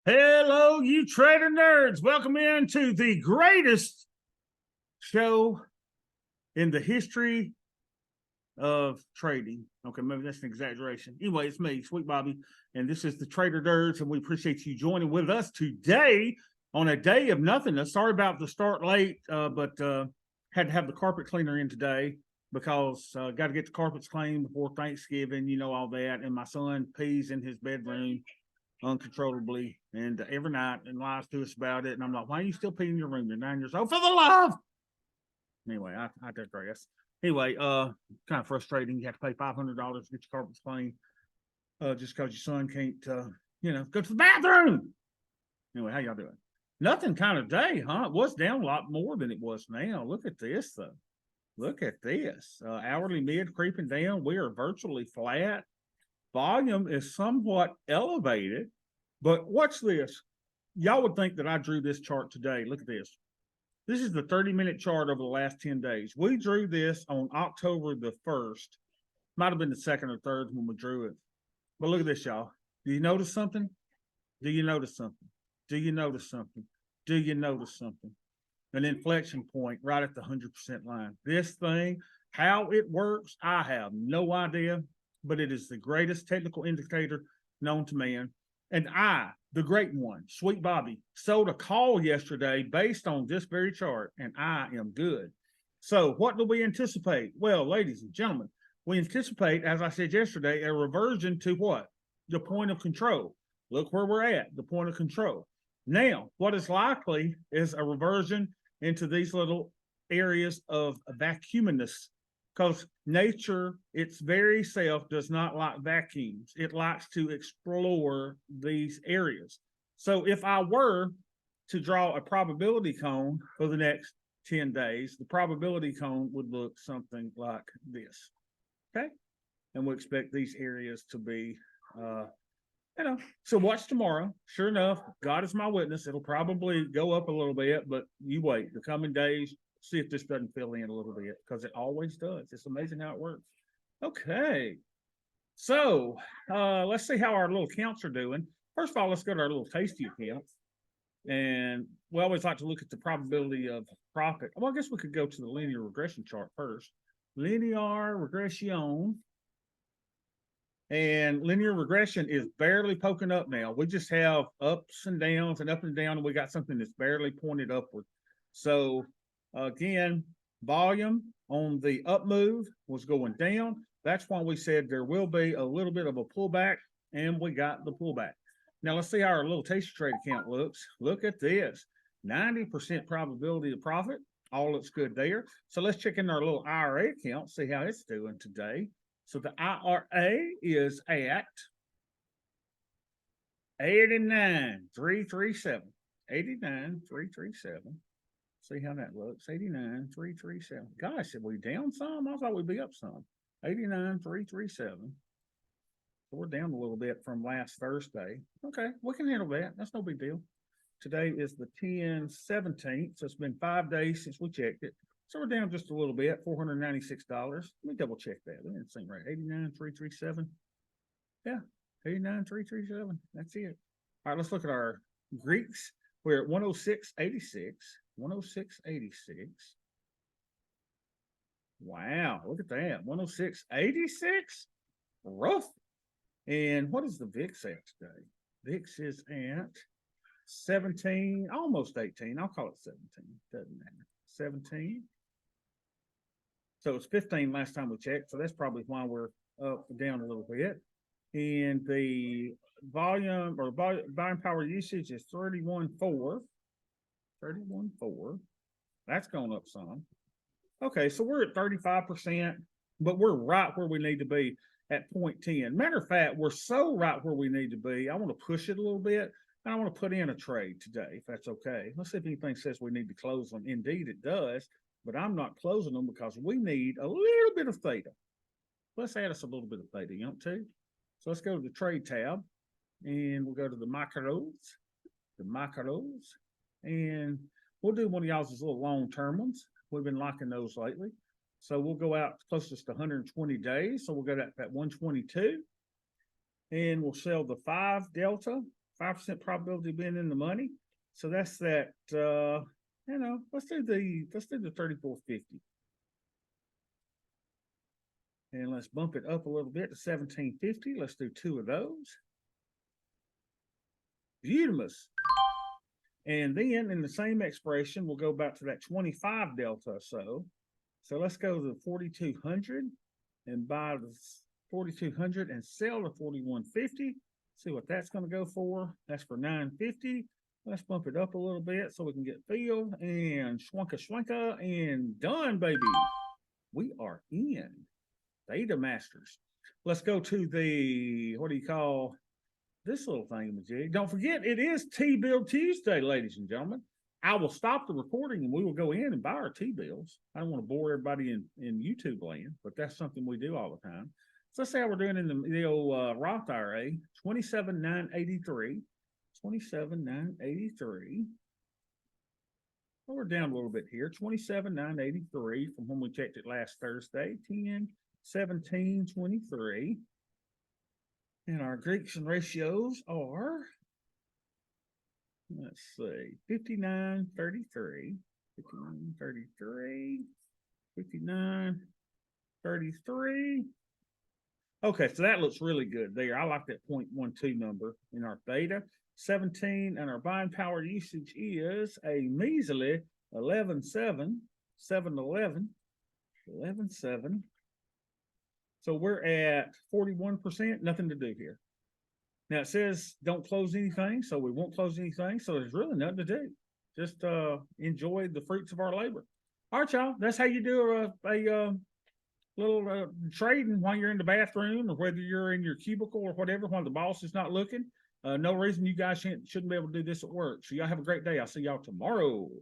Hello, you trader nerds. Welcome into the greatest show in the history of trading. Okay, maybe that's an exaggeration. Anyway, it's me, Sweet Bobby, and this is the Trader Nerds, and we appreciate you joining with us today on a day of nothingness. Sorry about the start late, but had to have the carpet cleaner in today because got to get the carpets clean before Thanksgiving, you know, all that. And my son pees in his bedroom uncontrollably and every night and lies to us about it. And I'm like, why are you still peeing in your room? You're 9 years old. For the love. Anyway, I digress. Anyway, kind of frustrating. You have to pay $500 to get your carpets clean, just because your son can't, go to the bathroom. Anyway, how y'all doing? Nothing kind of day, huh? It was down a lot more than it was now. Look at this, though. Look at this. Hourly mid creeping down. We are virtually flat. Volume is somewhat elevated, but watch this. Y'all would think that I drew this chart today. Look at this. This is the 30-minute chart over the last 10 days. We drew this on October the 1st. Might have been the 2nd or 3rd when we drew it. But look at this, y'all. Do you notice something? Do you notice something? Do you notice something? Do you notice something? An inflection point right at the 100% line. This thing, how it works, I have no idea, but it is the greatest technical indicator known to man. And I, the great one, Sweet Bobby, sold a call yesterday based on this very chart, and I am good. So what do we anticipate? Well, ladies and gentlemen, we anticipate, as I said yesterday, a reversion to what? The point of control. Look where we're at, the point of control. Now, what is likely is a reversion into these little areas of vacuuminess, because nature, its very self, does not like vacuums. It likes to explore these areas. So if I were to draw a probability cone for the next 10 days, the probability cone would look something like this. Okay? And we expect these areas to be, so watch tomorrow. Sure enough, God is my witness. It'll probably go up a little bit, but you wait. The coming days, see if this doesn't fill in a little bit, because it always does. It's amazing how it works. Okay. So let's see how our little counts are doing. First of all, let's go to our little tasty account. And we always like to look at the probability of profit. Well, I guess we could go to the linear regression chart first. Linear regression. And linear regression is barely poking up now. We just have ups and downs and up and down, and we got something that's barely pointed upward. So again, volume on the up move was going down. That's why we said there will be a little bit of a pullback, and we got the pullback. Now let's see how our little tasty trade account looks. Look at this, 90% probability of profit. All looks good there. So let's check in our little IRA account, see how it's doing today. So the IRA is at 89,337. 89,337. See how that looks. 89,337. Gosh, did we down some? I thought we'd be up some. 89,337. So we're down a little bit from last Thursday. Okay, we can handle that. That's no big deal. Today is the 10/17th, so it's been 5 days since we checked it. So we're down just a little bit, $496. Let me double check that. That didn't seem right. 89,337. Yeah, 89,337. That's it. All right, let's look at our Greeks. We're at 106.86. 106.86. Wow, look at that. 106.86. Rough. And what is the VIX at today? VIX is at 17, almost 18. I'll call it 17. Doesn't matter. 17. So it's 15 last time we checked. So that's probably why we're up and down a little bit. And the volume or buying power usage is 31.4. 31.4. That's gone up some. Okay, so we're at 35%, but we're right where we need to be at 0.10. Matter of fact, we're so right where we need to be. I want to push it a little bit. And I want to put in a trade today, if that's okay. Let's see if anything says we need to close them. Indeed, it does. But I'm not closing them because we need a little bit of theta. Let's add us a little bit of theta, you want to? So let's go to the trade tab, and we'll go to the macros, and we'll do one of y'all's little long-term ones. We've been liking those lately. So we'll go out closest to 120 days. So we'll go to that 122, and we'll sell the 5 delta 5% probability of being in the money. So that's that, let's do the 3450. And let's bump it up a little bit to 1750. Let's do 2 of those. Beautimous. And then in the same expiration, we'll go back to that 25 delta or so. So let's go to the 4200 and buy the 4200 and sell the 4150. See what that's going to go for. That's for 950. Let's bump it up a little bit so we can get filled and schwanka and done, baby. We are in Beta Masters. Let's go to the, what do you call this little thing? Don't forget, it is T-Bill Tuesday, ladies and gentlemen. I will stop the recording and we will go in and buy our T-bills. I don't want to bore everybody in YouTube land, but that's something we do all the time. So let's say we're doing in the old Roth IRA, 27,983. 27,983. Well, we're down a little bit here. 27,983 from when we checked it last Thursday. 10/17/23. And our Greeks and ratios are, let's see, 59:33, 59:33, 59:33. Okay, so that looks really good there. I like that 0.12 number in our theta. 17, and our buying power usage is a measly 11.7, 7.11, 11.7. So we're at 41%, nothing to do here. Now it says don't close anything, so we won't close anything. So there's really nothing to do. Just enjoy the fruits of our labor. All right, y'all. That's how you do a little trading while you're in the bathroom, or whether you're in your cubicle or whatever, while the boss is not looking. No reason you guys shouldn't be able to do this at work. So y'all have a great day. I'll see y'all tomorrow.